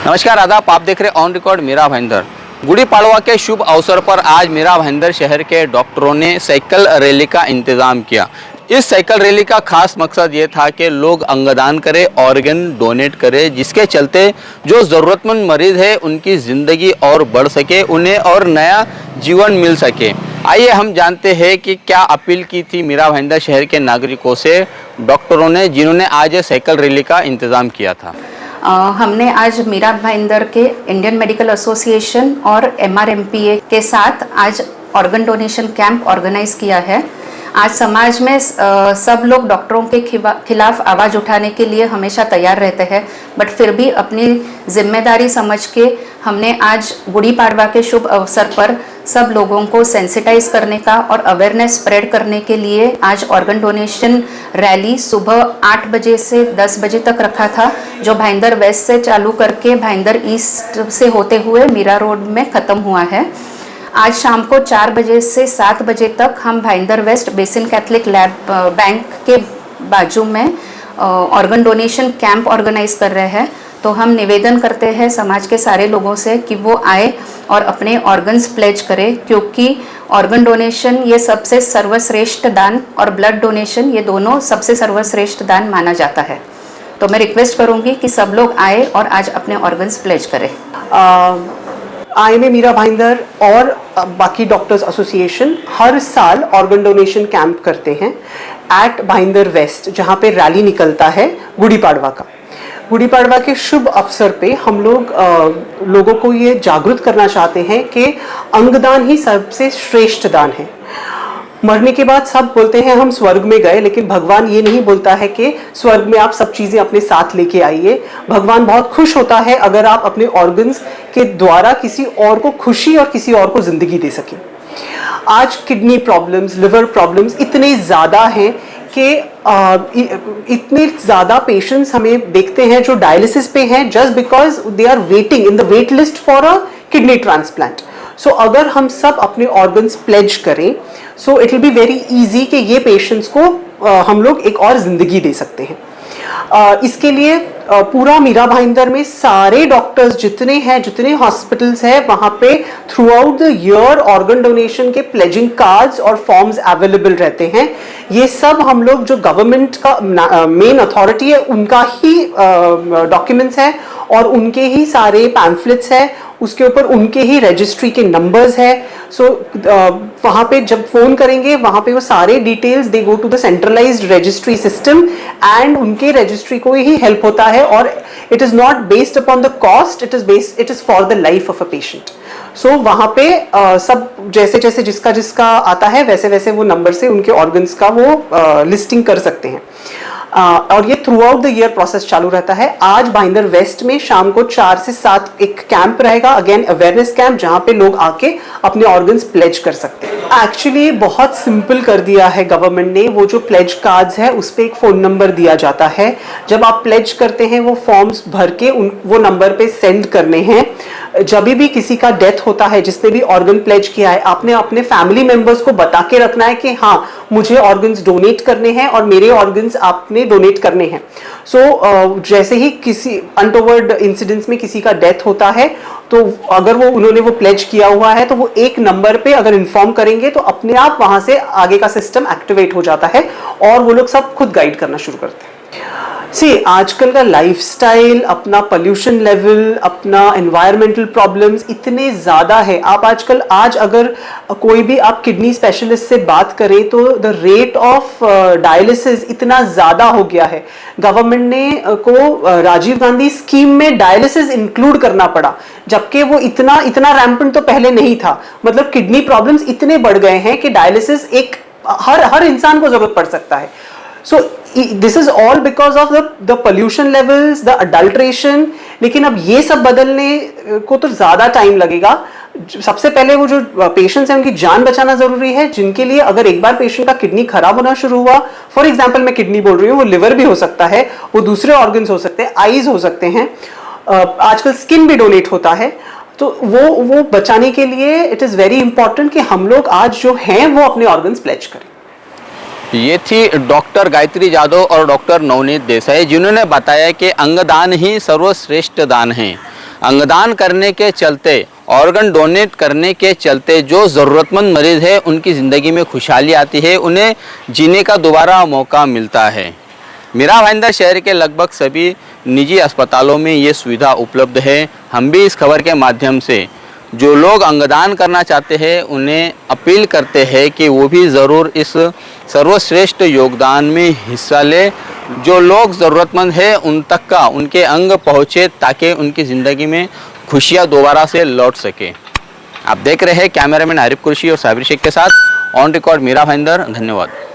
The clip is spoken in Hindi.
नमस्कार आदाब, आप देख रहे ऑन रिकॉर्ड मीरा भाईंदर। गुड़ी पाड़वा के शुभ अवसर पर आज मीरा भाईंदर शहर के डॉक्टरों ने साइकिल रैली का इंतजाम किया। इस साइकिल रैली का खास मकसद ये था कि लोग अंगदान करें, ऑर्गन डोनेट करें, जिसके चलते जो ज़रूरतमंद मरीज है उनकी ज़िंदगी और बढ़ सके, उन्हें और नया जीवन मिल सके। आइए हम जानते हैं कि क्या अपील की थी मीरा भाईंदर शहर के नागरिकों से डॉक्टरों ने, जिन्होंने आज साइकिल रैली का इंतज़ाम किया था। हमने आज मीरा भाईंदर के इंडियन मेडिकल एसोसिएशन और MRMPA के साथ आज ऑर्गन डोनेशन कैंप ऑर्गेनाइज किया है। आज समाज में सब लोग डॉक्टरों के खिलाफ आवाज़ उठाने के लिए हमेशा तैयार रहते हैं, बट फिर भी अपनी जिम्मेदारी समझ के हमने आज गुड़ी पाड़वा के शुभ अवसर पर सब लोगों को सेंसिटाइज करने का और अवेयरनेस स्प्रेड करने के लिए आज ऑर्गन डोनेशन रैली सुबह 8 बजे से 10 बजे तक रखा था, जो भाईंदर वेस्ट से चालू करके भाईंदर ईस्ट से होते हुए मीरा रोड में ख़त्म हुआ है। आज शाम को 4 बजे से 7 बजे तक हम Bhayandar west Bassein Catholic lab bank के बाजू में ऑर्गन डोनेशन कैंप ऑर्गेनाइज कर रहे हैं। तो हम निवेदन करते हैं समाज के सारे लोगों से कि वो आए और अपने ऑर्गन्स प्लेज करें, क्योंकि ऑर्गन डोनेशन ये सबसे सर्वश्रेष्ठ दान और ब्लड डोनेशन ये दोनों सबसे सर्वश्रेष्ठ दान माना जाता है। तो मैं रिक्वेस्ट करूँगी कि सब लोग आए और आज अपने ऑर्गन्स प्लेज करें। IMA मीरा भाईंदर और बाकी डॉक्टर्स एसोसिएशन हर साल ऑर्गन डोनेशन कैंप करते हैं एट भाईंदर वेस्ट, जहाँ पे रैली निकलता है गुड़ी पाड़वा का। गुड़ी पाड़वा के शुभ अवसर पे हम लोग लोगों को ये जागरूक करना चाहते हैं कि अंगदान ही सबसे श्रेष्ठ दान है। मरने के बाद सब बोलते हैं हम स्वर्ग में गए, लेकिन भगवान ये नहीं बोलता है कि स्वर्ग में आप सब चीज़ें अपने साथ लेके आइए। भगवान बहुत खुश होता है अगर आप अपने ऑर्गन्स के द्वारा किसी और को खुशी और किसी और को ज़िंदगी दे सकें। आज किडनी प्रॉब्लम्स, लिवर प्रॉब्लम्स इतने ज़्यादा हैं कि इतने ज़्यादा पेशेंट्स हमें देखते हैं जो डायलिसिस पे हैं just because they are waiting in the wait list for a kidney transplant. So अगर हम सब अपने ऑर्गन्स प्लेज करें, so it will be very easy कि ये पेशेंट्स को हम लोग एक और ज़िंदगी दे सकते हैं। इसके लिए पूरा मीरा भाईंदर में सारे डॉक्टर्स जितने हैं, जितने हॉस्पिटल्स हैं, वहाँ पे through out the year organ donation के प्लेजिंग कार्ड्स और फॉर्म्स अवेलेबल रहते हैं। ये सब हम लोग जो गवर्नमेंट का मेन अथॉरिटी है उनका ही डॉक्यूमेंट्स है और उनके ही सारे पैम्फलेट्स हैं, उसके ऊपर उनके ही रजिस्ट्री के नंबर्स है। सो वहाँ पे जब फ़ोन करेंगे वहाँ पे वो सारे details they go to the centralized registry system and उनके रजिस्ट्री को ही हेल्प होता है। और it is not based upon the cost, it is for the life of a patient. So वहाँ पे सब जैसे जैसे जिसका जिसका आता है वैसे वैसे वो नंबर से उनके ऑर्गन्स का वो लिस्टिंग कर सकते हैं। और ये through out the year process चालू रहता है। आज भाईंदर वेस्ट में शाम को 4 से 7 एक कैंप रहेगा, अगेन अवेयरनेस कैंप, जहाँ पे लोग आके अपने ऑर्गन्स प्लेज कर सकते हैं। एक्चुअली बहुत सिंपल कर दिया है गवर्नमेंट ने। वो जो प्लेज कार्ड्स है उस पर एक फ़ोन नंबर दिया जाता है। जब आप प्लेज करते हैं वो फॉर्म्स भर के वो नंबर पे सेंड करने हैं। जब भी किसी का डेथ होता है, जिसने भी ऑर्गन प्लेज किया है, आपने अपने फैमिली मेंबर्स को बता के रखना है कि हाँ मुझे ऑर्गन्स डोनेट करने हैं और मेरे ऑर्गन्स आपने डोनेट करने हैं। सो जैसे ही किसी अनटोवर्ड इंसिडेंट्स में किसी का डेथ होता है तो अगर उन्होंने वो प्लेज किया हुआ है तो वो एक नंबर पे अगर इन्फॉर्म करेंगे तो अपने आप वहां से आगे का सिस्टम एक्टिवेट हो जाता है और वो लोग सब खुद गाइड करना शुरू करते हैं। आजकल का लाइफस्टाइल, अपना पोल्यूशन लेवल, अपना एनवायरमेंटल प्रॉब्लम्स इतने ज़्यादा है। आप आज अगर कोई भी आप किडनी स्पेशलिस्ट से बात करें तो द रेट ऑफ डायलिसिस इतना ज़्यादा हो गया है। गवर्नमेंट ने को राजीव गांधी स्कीम में डायलिसिस इंक्लूड करना पड़ा, जबकि वो इतना रैम्पेंट तो पहले नहीं था। मतलब किडनी प्रॉब्लम्स इतने बढ़ गए हैं कि डायलिसिस एक हर इंसान को ज़रूरत पड़ सकता है। So this is all because of the pollution levels, the adulteration। लेकिन अब ये सब बदलने को तो ज़्यादा टाइम लगेगा। सबसे पहले वो जो पेशेंट्स हैं उनकी जान बचाना ज़रूरी है, जिनके लिए अगर एक बार पेशेंट का किडनी खराब होना शुरू हुआ, फॉर एग्जांपल मैं किडनी बोल रही हूँ, वो लिवर भी हो सकता है, वो दूसरे ऑर्गन्स हो सकते हैं, आईज हो सकते हैं, आजकल स्किन भी डोनेट होता है। तो वो बचाने के लिए इट इज़ वेरी इंपॉर्टेंट कि हम लोग आज जो हैं वो अपने ऑर्गन्स प्लेज करें। ये थी डॉक्टर गायत्री जादव और डॉक्टर नवनीत देसाई, जिन्होंने बताया कि अंगदान ही सर्वश्रेष्ठ दान है। अंगदान करने के चलते, ऑर्गन डोनेट करने के चलते जो ज़रूरतमंद मरीज़ है उनकी ज़िंदगी में खुशहाली आती है, उन्हें जीने का दोबारा मौका मिलता है। मीरा भाईंदर शहर के लगभग सभी निजी अस्पतालों में ये सुविधा उपलब्ध है। हम भी इस खबर के माध्यम से जो लोग अंगदान करना चाहते हैं उन्हें अपील करते हैं कि वो भी ज़रूर इस सर्वश्रेष्ठ योगदान में हिस्सा ले। जो लोग ज़रूरतमंद हैं उन तक का उनके अंग पहुँचे ताकि उनकी ज़िंदगी में खुशियाँ दोबारा से लौट सके। आप देख रहे हैं कैमरामैन आरिफ कुरशी और साबिर शेख के साथ ऑन रिकॉर्ड मीरा भाईंदर। धन्यवाद।